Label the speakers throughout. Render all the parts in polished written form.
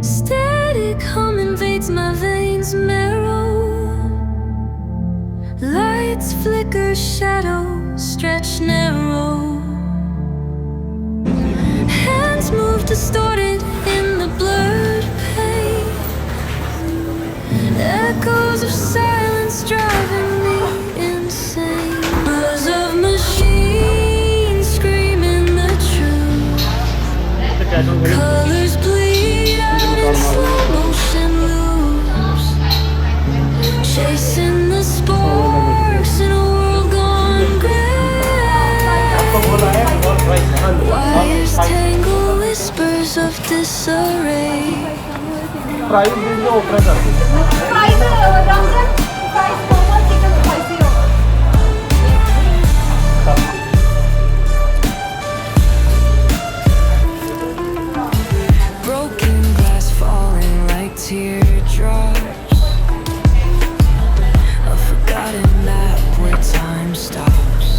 Speaker 1: Static hum invades my veins marrow. Lights flicker, shadows stretch narrow. Hands move distorted in the blurred pain. Echoes of silence driving me insane. Buzz of machines screaming the truth. Colors bleed out in slow motion loops. Chasing the sparks in a world gone gray. Wires tangle, whispers of disarray. Broken glass falling like teardrops. A forgotten map where time stops.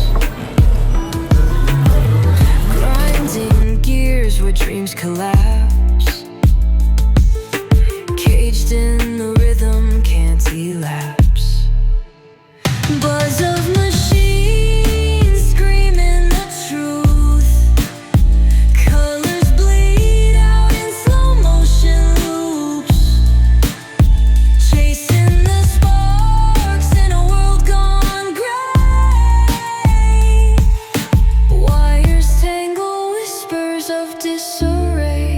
Speaker 1: Grinding gears where dreams collapse. Caged in the rhythm, can't elapse. Buzz of machines screaming the truth. Colors bleed out in slow motion loops. Chasing the sparks in a world gone gray. Wires tangle, whispers of disarray.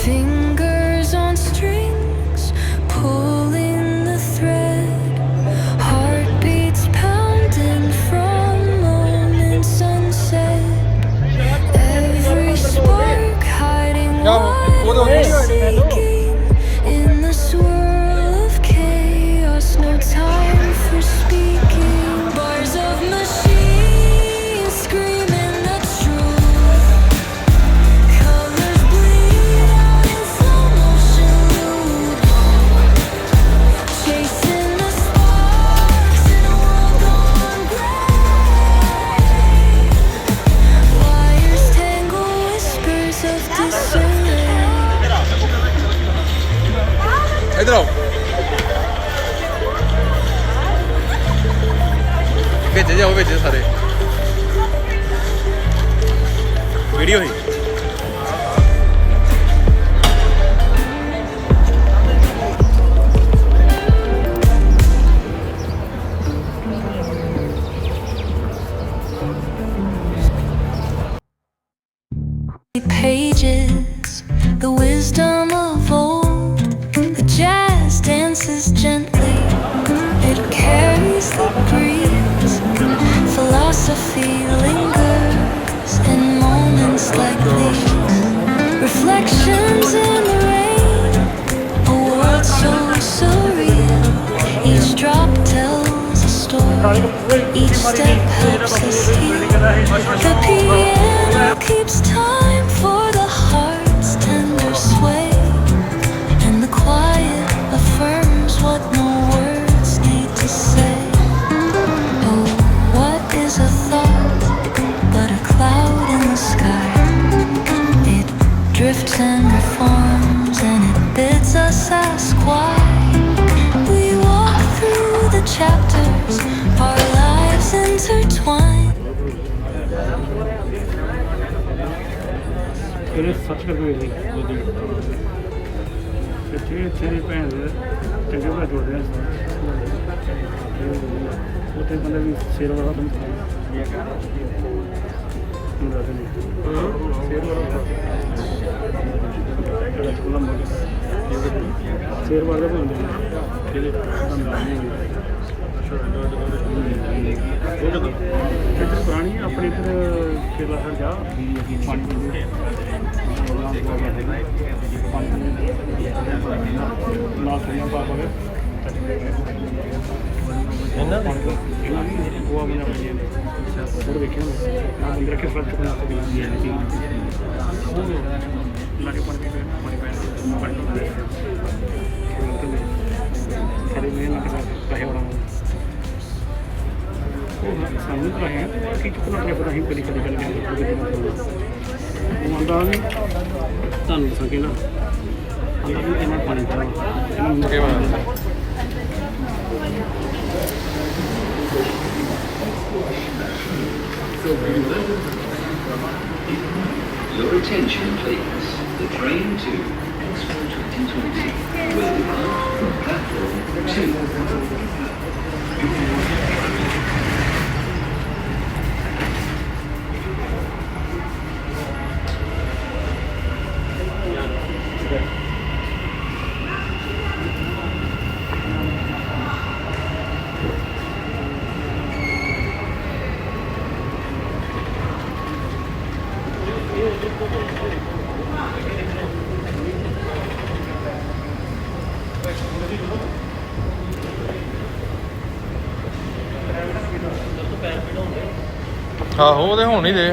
Speaker 1: Fingers on strings, pulling the thread. Heartbeats pounding from moments unsaid. Every spark hiding what seeking. In the swirl of chaos, no time for speaking. Bars of machines screaming the truth. Colors bleed out in slow motion loops. Chasing the sparks in a world gone gray. Wires tangle, whispers of disarray.
Speaker 2: इधर आओ भेजे जाओ भेजे सारे video he
Speaker 1: Pages, the wisdom of old. The jazz dances gently, it carries the breeze. Philosophy lingers in moments like these. Reflections in the rain, a world so surreal. Each drop tells a story, each step helps us heal. The piano keeps time for the heart's tender sway, and the quiet affirms what no words need to say. Oh, what is a thought but a cloud in the sky? It drifts and reforms, and it bids us ask why. We walk through the chapters, our lives intertwine.
Speaker 3: तेरे सच कर गए तेरे तेरे भैन चंगे भला जोड़े वो तो बंदा भी शेर वाला बंदा शेर वाला शेर वाला बंदा पुरानी अपने इधर केला सर जा पानी ਸਾਨੂੰ ਤਾਂ ਹੈ ਤੇ ਬਾਕੀ ਕਿਤਨਾ ਟ੍ਰਿਪ ਦਾ ਅਸੀਂ ਕਦੀ ਕਦੀ ਗੱਲ ਕਰਦੇ ਉਹ ਆਂਦਾ ਵੀ ਤੁਹਾਨੂੰ ਦੱਸਾਂਗੇ ਨਾ ਆਂਦਾ ਵੀ ਇਹਨਾਂ ਪਾਣੀ ਚਾਹੀਦਾ
Speaker 4: Your attention please. The train to Expo 2020 will depart from platform 2.
Speaker 2: ਆਹੋ ਉਹਦੇ ਹੁਣ ਹੀ ਦੇ